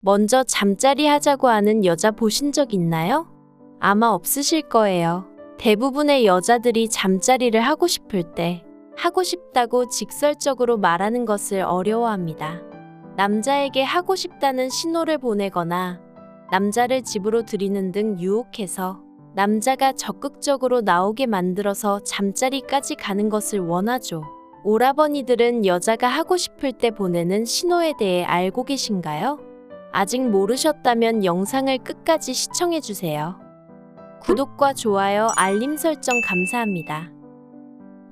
먼저 잠자리 하자고 하는 여자 보신 적 있나요? 아마 없으실 거예요. 대부분의 여자들이 잠자리를 하고 싶을 때 하고 싶다고 직설적으로 말하는 것을 어려워합니다. 남자에게 하고 싶다는 신호를 보내거나 남자를 집으로 들이는 등 유혹해서 남자가 적극적으로 나오게 만들어서 잠자리까지 가는 것을 원하죠. 오라버니들은 여자가 하고 싶을 때 보내는 신호에 대해 알고 계신가요? 아직 모르셨다면 영상을 끝까지 시청해주세요. 구독과 좋아요, 알림 설정 감사합니다.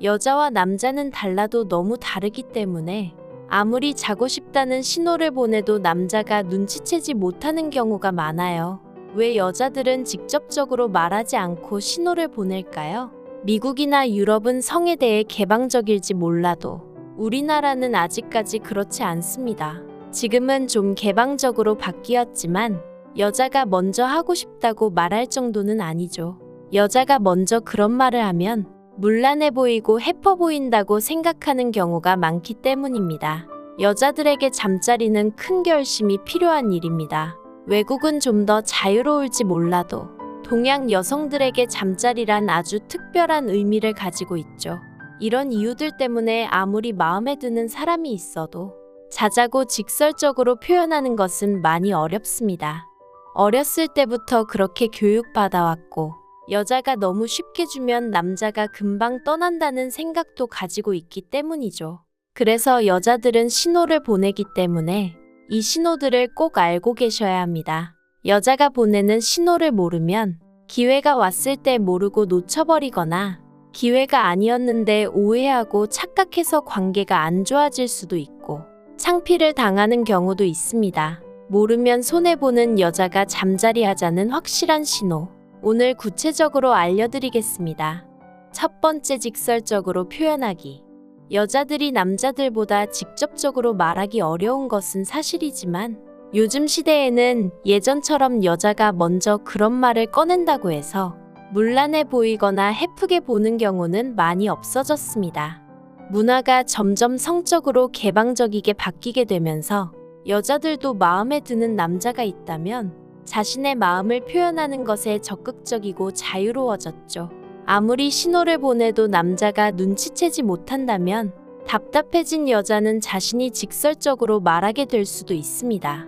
여자와 남자는 달라도 너무 다르기 때문에 아무리 자고 싶다는 신호를 보내도 남자가 눈치채지 못하는 경우가 많아요. 왜 여자들은 직접적으로 말하지 않고 신호를 보낼까요? 미국이나 유럽은 성에 대해 개방적일지 몰라도 우리나라는 아직까지 그렇지 않습니다. 지금은 좀 개방적으로 바뀌었지만 여자가 먼저 하고 싶다고 말할 정도는 아니죠. 여자가 먼저 그런 말을 하면 문란해 보이고 해퍼 보인다고 생각하는 경우가 많기 때문입니다. 여자들에게 잠자리는 큰 결심이 필요한 일입니다. 외국은 좀 더 자유로울지 몰라도 동양 여성들에게 잠자리란 아주 특별한 의미를 가지고 있죠. 이런 이유들 때문에 아무리 마음에 드는 사람이 있어도 자자고 직설적으로 표현하는 것은 많이 어렵습니다. 어렸을 때부터 그렇게 교육받아왔고 여자가 너무 쉽게 주면 남자가 금방 떠난다는 생각도 가지고 있기 때문이죠. 그래서 여자들은 신호를 보내기 때문에 이 신호들을 꼭 알고 계셔야 합니다. 여자가 보내는 신호를 모르면 기회가 왔을 때 모르고 놓쳐버리거나 기회가 아니었는데 오해하고 착각해서 관계가 안 좋아질 수도 있고 창피를 당하는 경우도 있습니다. 모르면 손해보는 여자가 잠자리 하자는 확실한 신호. 오늘 구체적으로 알려드리겠습니다. 첫 번째, 직설적으로 표현하기. 여자들이 남자들보다 직접적으로 말하기 어려운 것은 사실이지만 요즘 시대에는 예전처럼 여자가 먼저 그런 말을 꺼낸다고 해서 문란해 보이거나 해프게 보는 경우는 많이 없어졌습니다. 문화가 점점 성적으로 개방적이게 바뀌게 되면서 여자들도 마음에 드는 남자가 있다면 자신의 마음을 표현하는 것에 적극적이고 자유로워졌죠. 아무리 신호를 보내도 남자가 눈치채지 못한다면 답답해진 여자는 자신이 직설적으로 말하게 될 수도 있습니다.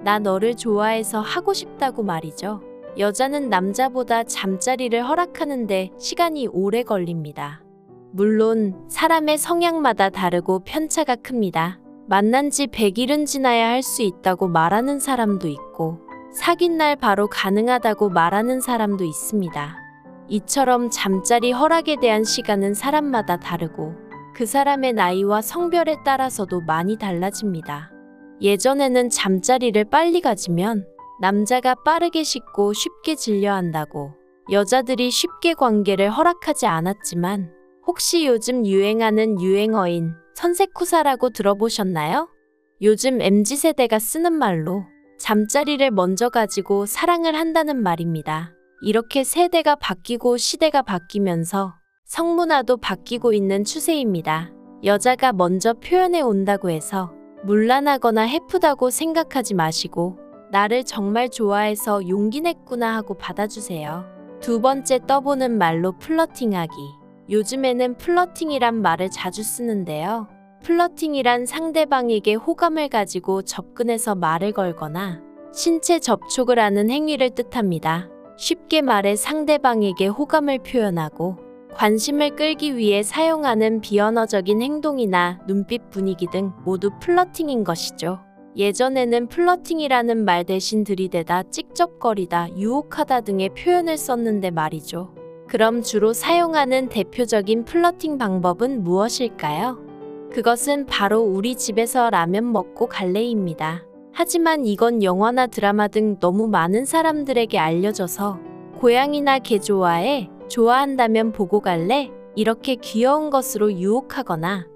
나 너를 좋아해서 하고 싶다고 말이죠. 여자는 남자보다 잠자리를 허락하는데 시간이 오래 걸립니다. 물론 사람의 성향마다 다르고 편차가 큽니다. 만난 지 100일은 지나야 할 수 있다고 말하는 사람도 있고 사귄 날 바로 가능하다고 말하는 사람도 있습니다. 이처럼 잠자리 허락에 대한 시간은 사람마다 다르고 그 사람의 나이와 성별에 따라서도 많이 달라집니다. 예전에는 잠자리를 빨리 가지면 남자가 빠르게 식고 쉽게 질려한다고 여자들이 쉽게 관계를 허락하지 않았지만 혹시 요즘 유행하는 유행어인 선세쿠사라고 들어보셨나요? 요즘 MZ세대가 쓰는 말로 잠자리를 먼저 가지고 사랑을 한다는 말입니다. 이렇게 세대가 바뀌고 시대가 바뀌면서 성문화도 바뀌고 있는 추세입니다. 여자가 먼저 표현해 온다고 해서 문란하거나 해프다고 생각하지 마시고 나를 정말 좋아해서 용기 냈구나 하고 받아주세요. 두 번째, 떠보는 말로 플러팅하기. 요즘에는 플러팅이란 말을 자주 쓰는데요. 플러팅이란 상대방에게 호감을 가지고 접근해서 말을 걸거나 신체 접촉을 하는 행위를 뜻합니다. 쉽게 말해 상대방에게 호감을 표현하고 관심을 끌기 위해 사용하는 비언어적인 행동이나 눈빛, 분위기 등 모두 플러팅인 것이죠. 예전에는 플러팅이라는 말 대신 들이대다, 찍적거리다, 유혹하다 등의 표현을 썼는데 말이죠. 그럼 주로 사용하는 대표적인 플러팅 방법은 무엇일까요? 그것은 바로 우리 집에서 라면 먹고 갈래입니다. 하지만 이건 영화나 드라마 등 너무 많은 사람들에게 알려져서 고양이나 개 좋아해? 좋아한다면 보고 갈래? 이렇게 귀여운 것으로 유혹하거나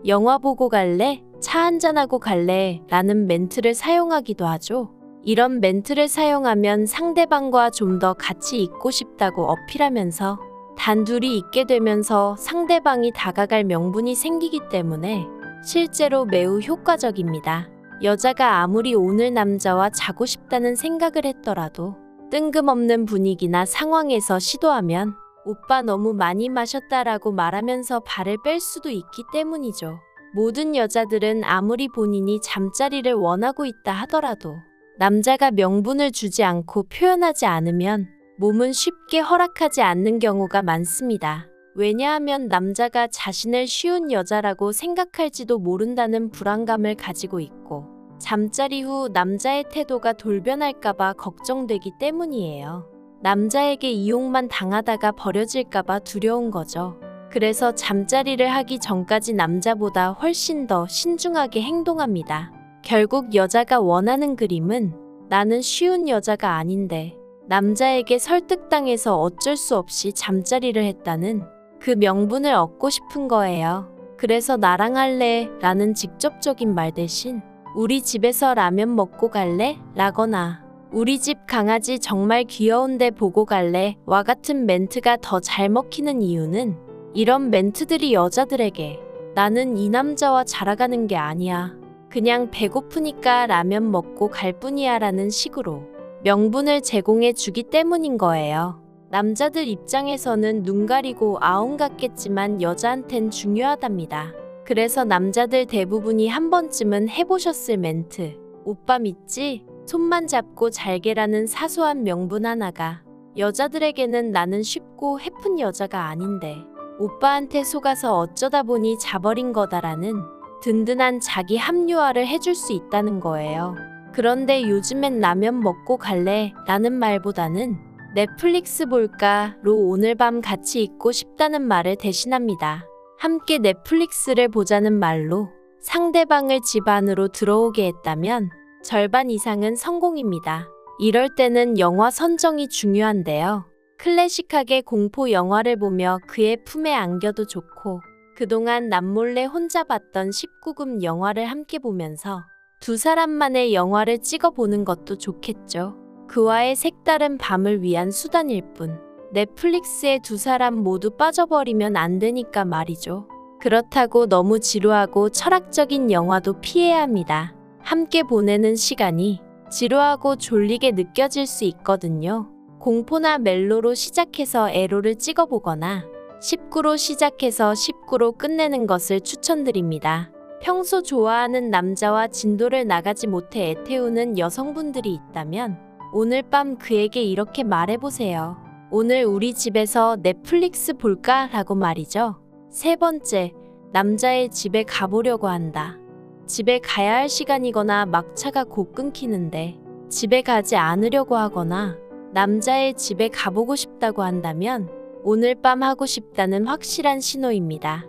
영화 보고 갈래? 차 한잔하고 갈래? 라는 멘트를 사용하기도 하죠. 이런 멘트를 사용하면 상대방과 좀 더 같이 있고 싶다고 어필하면서 단둘이 있게 되면서 상대방이 다가갈 명분이 생기기 때문에 실제로 매우 효과적입니다. 여자가 아무리 오늘 남자와 자고 싶다는 생각을 했더라도 뜬금없는 분위기나 상황에서 시도하면 오빠 너무 많이 마셨다라고 말하면서 발을 뺄 수도 있기 때문이죠. 모든 여자들은 아무리 본인이 잠자리를 원하고 있다 하더라도 남자가 명분을 주지 않고 표현하지 않으면 몸은 쉽게 허락하지 않는 경우가 많습니다. 왜냐하면 남자가 자신을 쉬운 여자라고 생각할지도 모른다는 불안감을 가지고 있고 잠자리 후 남자의 태도가 돌변할까봐 걱정되기 때문이에요. 남자에게 이용만 당하다가 버려질까봐 두려운 거죠. 그래서 잠자리를 하기 전까지 남자보다 훨씬 더 신중하게 행동합니다. 결국 여자가 원하는 그림은 나는 쉬운 여자가 아닌데 남자에게 설득당해서 어쩔 수 없이 잠자리를 했다는 그 명분을 얻고 싶은 거예요. 그래서 나랑 할래? 라는 직접적인 말 대신 우리 집에서 라면 먹고 갈래? 라거나 우리 집 강아지 정말 귀여운데 보고 갈래? 와 같은 멘트가 더 잘 먹히는 이유는 이런 멘트들이 여자들에게 나는 이 남자와 자라가는 게 아니야. 그냥 배고프니까 라면 먹고 갈 뿐이야 라는 식으로 명분을 제공해 주기 때문인 거예요. 남자들 입장에서는 눈 가리고 아웅 같겠지만 여자한텐 중요하답니다. 그래서 남자들 대부분이 한 번쯤은 해보셨을 멘트. 오빠 믿지? 손만 잡고 잘게라는 사소한 명분 하나가 여자들에게는 나는 쉽고 해픈 여자가 아닌데 오빠한테 속아서 어쩌다 보니 자버린 거다라는 든든한 자기 합리화를 해줄 수 있다는 거예요. 그런데 요즘엔 라면 먹고 갈래? 라는 말보다는 넷플릭스 볼까?로 오늘 밤 같이 있고 싶다는 말을 대신합니다. 함께 넷플릭스를 보자는 말로 상대방을 집 안으로 들어오게 했다면 절반 이상은 성공입니다. 이럴 때는 영화 선정이 중요한데요. 클래식하게 공포 영화를 보며 그의 품에 안겨도 좋고 그동안 남몰래 혼자 봤던 19금 영화를 함께 보면서 두 사람만의 영화를 찍어보는 것도 좋겠죠. 그와의 색다른 밤을 위한 수단일 뿐 넷플릭스에 두 사람 모두 빠져버리면 안 되니까 말이죠. 그렇다고 너무 지루하고 철학적인 영화도 피해야 합니다. 함께 보내는 시간이 지루하고 졸리게 느껴질 수 있거든요. 공포나 멜로로 시작해서 에로를 찍어보거나 19로 시작해서 19로 끝내는 것을 추천드립니다. 평소 좋아하는 남자와 진도를 나가지 못해 애태우는 여성분들이 있다면 오늘 밤 그에게 이렇게 말해보세요. 오늘 우리 집에서 넷플릭스 볼까? 라고 말이죠. 세 번째, 남자의 집에 가보려고 한다. 집에 가야 할 시간이거나 막차가 곧 끊기는데 집에 가지 않으려고 하거나 남자의 집에 가보고 싶다고 한다면 오늘 밤 하고 싶다는 확실한 신호입니다.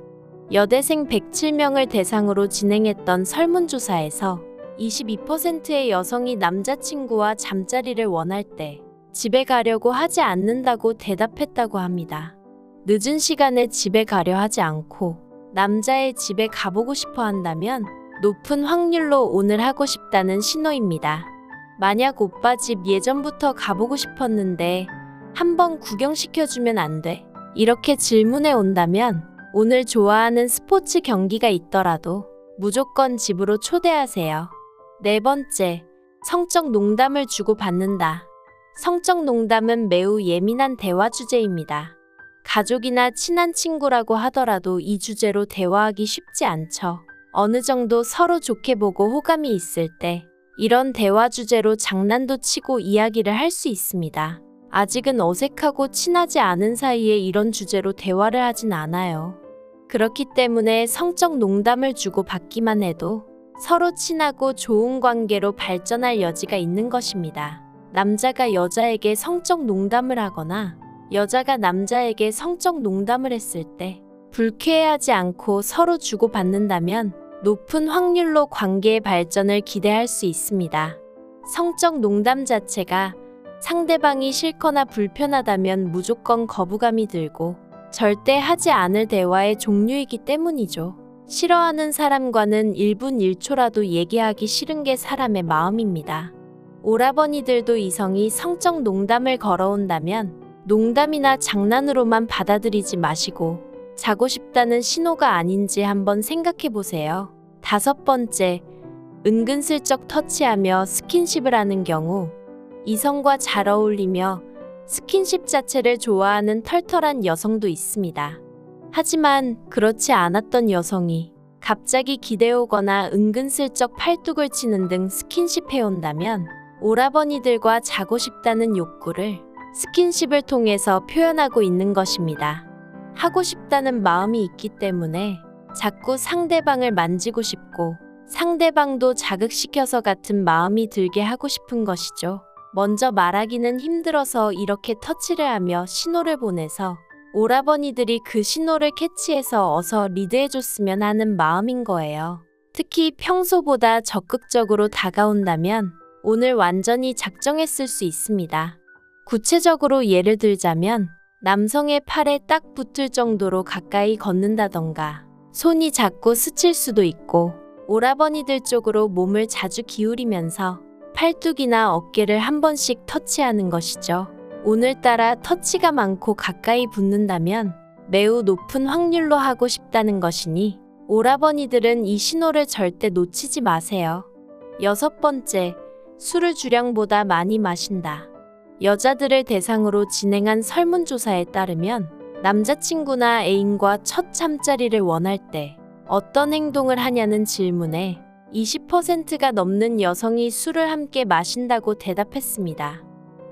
여대생 107명을 대상으로 진행했던 설문조사에서 22%의 여성이 남자친구와 잠자리를 원할 때 집에 가려고 하지 않는다고 대답했다고 합니다. 늦은 시간에 집에 가려 하지 않고 남자의 집에 가보고 싶어 한다면 높은 확률로 오늘 하고 싶다는 신호입니다. 만약 오빠 집 예전부터 가보고 싶었는데 한번 구경시켜주면 안 돼? 이렇게 질문해 온다면 오늘 좋아하는 스포츠 경기가 있더라도 무조건 집으로 초대하세요. 네 번째, 성적 농담을 주고받는다. 성적 농담은 매우 예민한 대화 주제입니다. 가족이나 친한 친구라고 하더라도 이 주제로 대화하기 쉽지 않죠. 어느 정도 서로 좋게 보고 호감이 있을 때 이런 대화 주제로 장난도 치고 이야기를 할 수 있습니다. 아직은 어색하고 친하지 않은 사이에 이런 주제로 대화를 하진 않아요. 그렇기 때문에 성적 농담을 주고 받기만 해도 서로 친하고 좋은 관계로 발전할 여지가 있는 것입니다. 남자가 여자에게 성적 농담을 하거나 여자가 남자에게 성적 농담을 했을 때 불쾌해하지 않고 서로 주고받는다면 높은 확률로 관계의 발전을 기대할 수 있습니다. 성적 농담 자체가 상대방이 싫거나 불편하다면 무조건 거부감이 들고 절대 하지 않을 대화의 종류이기 때문이죠. 싫어하는 사람과는 1분 1초라도 얘기하기 싫은 게 사람의 마음입니다. 오라버니들도 이성이 성적 농담을 걸어온다면 농담이나 장난으로만 받아들이지 마시고 자고 싶다는 신호가 아닌지 한번 생각해 보세요. 다섯 번째, 은근슬쩍 터치하며 스킨십을 하는 경우 이성과 잘 어울리며 스킨십 자체를 좋아하는 털털한 여성도 있습니다. 하지만 그렇지 않았던 여성이 갑자기 기대오거나 은근슬쩍 팔뚝을 치는 등 스킨십 해온다면 오라버니들과 자고 싶다는 욕구를 스킨십을 통해서 표현하고 있는 것입니다. 하고 싶다는 마음이 있기 때문에 자꾸 상대방을 만지고 싶고 상대방도 자극시켜서 같은 마음이 들게 하고 싶은 것이죠. 먼저 말하기는 힘들어서 이렇게 터치를 하며 신호를 보내서 오라버니들이 그 신호를 캐치해서 어서 리드해줬으면 하는 마음인 거예요. 특히 평소보다 적극적으로 다가온다면 오늘 완전히 작정했을 수 있습니다. 구체적으로 예를 들자면 남성의 팔에 딱 붙을 정도로 가까이 걷는다던가 손이 자꾸 스칠 수도 있고 오라버니들 쪽으로 몸을 자주 기울이면서 팔뚝이나 어깨를 한 번씩 터치하는 것이죠. 오늘따라 터치가 많고 가까이 붙는다면 매우 높은 확률로 하고 싶다는 것이니 오라버니들은 이 신호를 절대 놓치지 마세요. 6번째, 술을 주량보다 많이 마신다. 여자들을 대상으로 진행한 설문조사에 따르면 남자친구나 애인과 첫 잠자리를 원할 때 어떤 행동을 하냐는 질문에 20%가 넘는 여성이 술을 함께 마신다고 대답했습니다.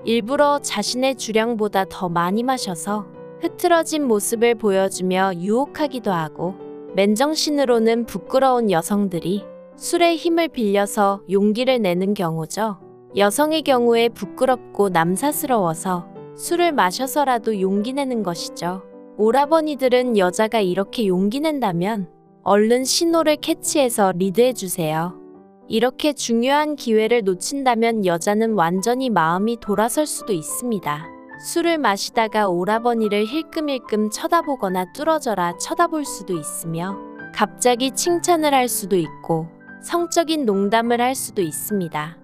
일부러 자신의 주량보다 더 많이 마셔서 흐트러진 모습을 보여주며 유혹하기도 하고 맨정신으로는 부끄러운 여성들이 술의 힘을 빌려서 용기를 내는 경우죠. 여성의 경우에 부끄럽고 남사스러워서 술을 마셔서라도 용기 내는 것이죠. 오라버니들은 여자가 이렇게 용기 낸다면 얼른 신호를 캐치해서 리드해주세요. 이렇게 중요한 기회를 놓친다면 여자는 완전히 마음이 돌아설 수도 있습니다. 술을 마시다가 오라버니를 힐끔힐끔 쳐다보거나 뚫어져라 쳐다볼 수도 있으며 갑자기 칭찬을 할 수도 있고 성적인 농담을 할 수도 있습니다.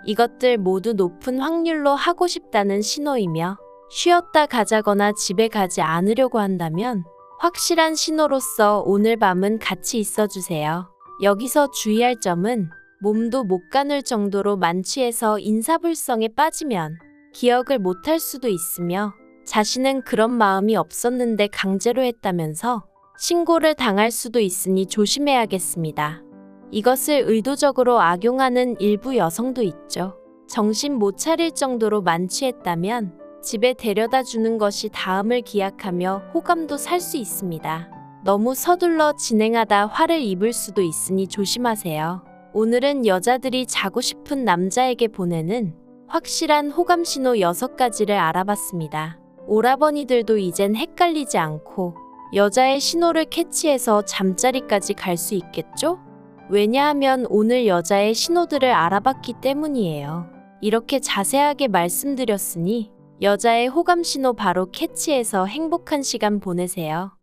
이것들 모두 높은 확률로 하고 싶다는 신호이며 쉬었다 가자거나 집에 가지 않으려고 한다면 확실한 신호로서 오늘 밤은 같이 있어주세요. 여기서 주의할 점은 몸도 못 가눌 정도로 만취해서 인사불성에 빠지면 기억을 못할 수도 있으며 자신은 그런 마음이 없었는데 강제로 했다면서 신고를 당할 수도 있으니 조심해야겠습니다. 이것을 의도적으로 악용하는 일부 여성도 있죠. 정신 못 차릴 정도로 만취했다면 집에 데려다 주는 것이 다음을 기약하며 호감도 살 수 있습니다. 너무 서둘러 진행하다 화를 입을 수도 있으니 조심하세요. 오늘은 여자들이 자고 싶은 남자에게 보내는 확실한 호감 신호 6가지를 알아봤습니다. 오라버니들도 이젠 헷갈리지 않고 여자의 신호를 캐치해서 잠자리까지 갈 수 있겠죠? 왜냐하면 오늘 여자의 신호들을 알아봤기 때문이에요. 이렇게 자세하게 말씀드렸으니 여자의 호감 신호 바로 캐치해서 행복한 시간 보내세요.